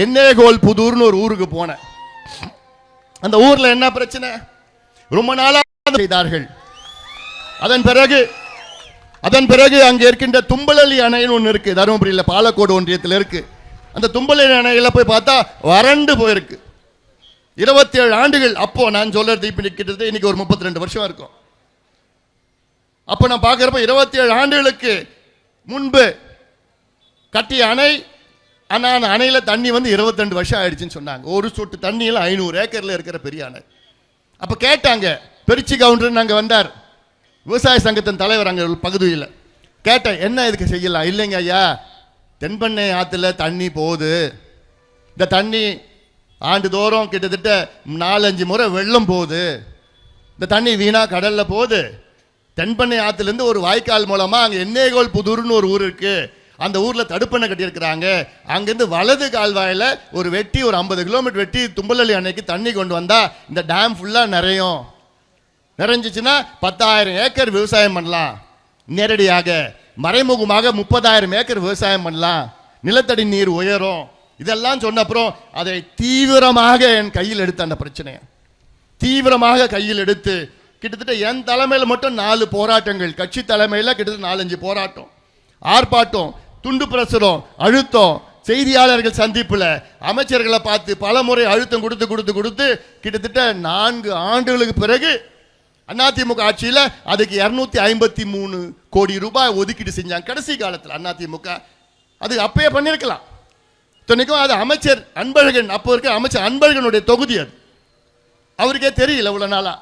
எண்ணேகோல் புதூர்னு ஒரு ஊருக்கு போனேன். அந்த ஊர்ல என்ன பிரச்சனை? ரொம்ப நாளா செய்தார்கள். அதன் பிறகு அங்க இருக்கின்ற தும்பலி அணைன்னு ஒன்று இருக்கு, தருமபுரியில் பாலக்கோடு ஒன்றியத்தில் இருக்கு. அந்த தும்பலி அணையில போய் பார்த்தா வறண்டு போயிருக்கு. 27 ஆண்டுகள். அப்போ நான் சொல்றது இப்ப கிட்டத்தட்ட இன்னைக்கு ஒரு 32 வருஷம் இருக்கும். அப்போ நான் பார்க்குறப்ப 27 ஆண்டுகளுக்கு முன்பு கட்டிய அணை. ஆனால் அந்த அணையில் தண்ணி வந்து 22 வருஷம் ஆயிடுச்சுன்னு சொன்னாங்க. ஒரு சொட்டு தண்ணியில் 500 ஏக்கரில் இருக்கிற பெரிய அணை. அப்போ கேட்டாங்க, பெருச்சி கவுண்டர் அங்கே வந்தார், விவசாய சங்கத்தின் தலைவர் அங்கே பகுதியில். கேட்டேன், என்ன இதுக்கு செய்யலாம்? இல்லைங்க ஐயா, தென்பண்ணை ஆற்றுல தண்ணி போகுது. இந்த தண்ணி ஆண்டுதோறும் கிட்டத்தட்ட 4-5 முறை வெள்ளம் போகுது. இந்த தண்ணி வீணாக கடலில் போகுது. தென்பண்ணை ஆற்றுலேருந்து ஒரு வாய்க்கால் மூலமாக அங்கே எண்ணேகோல் புதூர்னு ஒரு ஊர் இருக்குது, அந்த ஊரில் தடுப்பணை கட்டியிருக்கிறாங்க. அங்கேருந்து வலது கால்வாயில் ஒரு 50 கிலோமீட்டர் வெட்டி தும்பலி அணைக்கு தண்ணி கொண்டு வந்தால் இந்த டேம் ஃபுல்லாக நிறைஞ்சிச்சுன்னா 10,000 ஏக்கர் விவசாயம் பண்ணலாம். நேரடியாக மறைமுகமாக 30,000 ஏக்கர் விவசாயம் பண்ணலாம். நிலத்தடி நீர் உயரும். இதெல்லாம் சொன்ன அப்புறம் அதை தீவிரமாக என் கையில் எடுத்து, அந்த பிரச்சனையை தீவிரமாக கையில் எடுத்து, கிட்டத்தட்ட என் தலைமையில் மட்டும் 4 போராட்டங்கள், கட்சி தலைமையில் கிட்டத்தட்ட 4-5 போராட்டம், ஆர்ப்பாட்டம், துண்டு பிரசுரம், அழுத்தம், செய்தியாளர்கள் சந்திப்பில் அமைச்சர்களை பார்த்து பல முறை அழுத்தம் கொடுத்து கிட்டத்தட்ட 4 ஆண்டுகளுக்கு பிறகு அதிமுக ஆட்சியில் அதுக்கு 253 கோடி ரூபாய் ஒதுக்கீடு செஞ்சாங்க. கடைசி காலத்தில் அதிமுக அது அப்பயே பண்ணியிருக்கலாம். துணைக்கும் அது அமைச்சர் அன்பழகன், அப்போ இருக்க அமைச்சர் அன்பழகனுடைய தொகுதி, அது அவருக்கே தெரியல இவ்வளோ நாளா.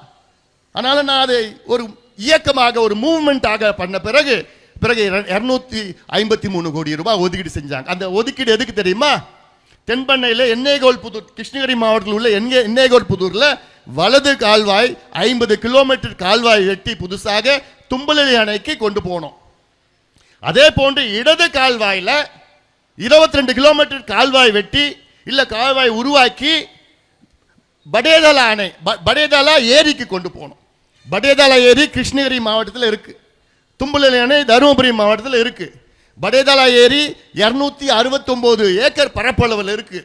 அதனால நான் அதை ஒரு இயக்கமாக, ஒரு மூவ்மெண்ட்டாக பண்ண பிறகு 253 கோடி ரூபாய் ஒதுக்கீடு செஞ்சாங்க. அந்த ஒதுக்கீடு எதுக்கு தெரியுமா? தென்பண்ணையில் எண்ணேகோல் புதூர், கிருஷ்ணகிரி மாவட்டத்தில் உள்ள எண்ணேகோல் புதூரில் வலது கால்வாய் 50 கிலோமீட்டர் கால்வாய் வெட்டி புதுசாக தும்பலி அணைக்கு கொண்டு போனோம். அதே போன்று இடது கால்வாயில் 22 கிலோமீட்டர் கால்வாய் வெட்டி கால்வாய் உருவாக்கி படேதலா அணை, படேதலா ஏரிக்கு கொண்டு போனோம். படேதலா ஏரி கிருஷ்ணகிரி மாவட்டத்தில் இருக்கு, தும்பலி அணை தருமபுரி மாவட்டத்தில் இருக்கு. படேதலா ஏரி 269 ஏக்கர் பரப்பளவில் இருக்கு.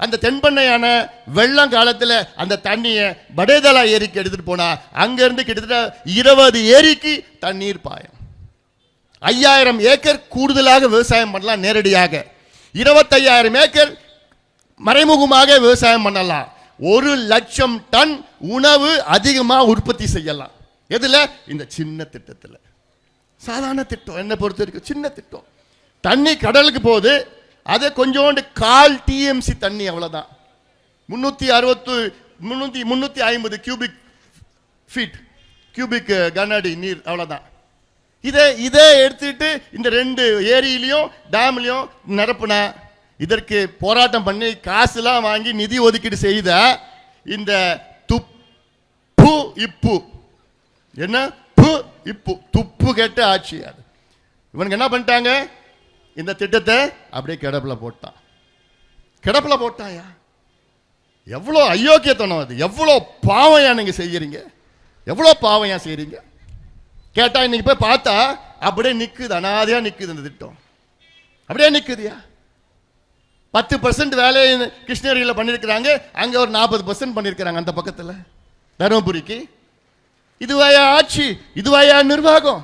அந்த தென்பண்ணையான வெள்ளம் காலத்தில் அந்த தண்ணியை படேதலா ஏரிக்கு எடுத்துட்டு போனா அங்கிருந்து கிட்டத்தட்ட 20 ஏரிக்கு தண்ணீர் பாயும். 5000 ஏக்கர் கூடுதலாக விவசாயம் பண்ணலாம். நேரடியாக 25,000 ஏக்கர் மறைமுகமாக விவசாயம் பண்ணலாம். 1,00,000 டன் உணவு அதிகமாக உற்பத்தி செய்யலாம். எதுல? இந்த சின்ன திட்டத்தில். சாதாரண திட்டம், என்ன பொறுத்த வரைக்கும் சின்ன திட்டம். தண்ணி கடலுக்கு போகுது, அதை கொஞ்சோண்டு 1/4 TMC தண்ணி, அவ்வளோதான். 350 கியூபிக் கன அடி நீர், அவ்வளோதான். இதை எடுத்துட்டு இந்த 2 ஏரியிலையும் டேம்லையும் நிரப்புனா, இதற்கு போராட்டம் பண்ணி காசுலாம் வாங்கி நிதி ஒதுக்கீடு செய்த இந்த துப்பு கெட்ட ஆட்சி அது. இவனுக்கு என்ன பண்ணிட்டாங்க? இந்த திட்டத்தை அப்படியே கிடப்பில் போட்டாயா? எவ்வளோ அயோக்கியத்தனம் அது! எவ்வளோ பாவையா நீங்க செய்யறீங்க? எவ்வளோ பாவையா செய்யறீங்க? கேட்டா இன்னைக்கு போய் பார்த்தா அப்படியே நிக்குது, அனாதையா நிக்குது. இந்த திட்டம் அப்படியே நிக்குதுயா. 10% வேலையை கிருஷ்ணகிரியில் பண்ணியிருக்கிறாங்க, அங்கே ஒரு 40% பண்ணியிருக்கிறாங்க அந்த பக்கத்தில் தருமபுரிக்கு. இதுவாயா ஆட்சி? இதுவாயா நிர்வாகம்?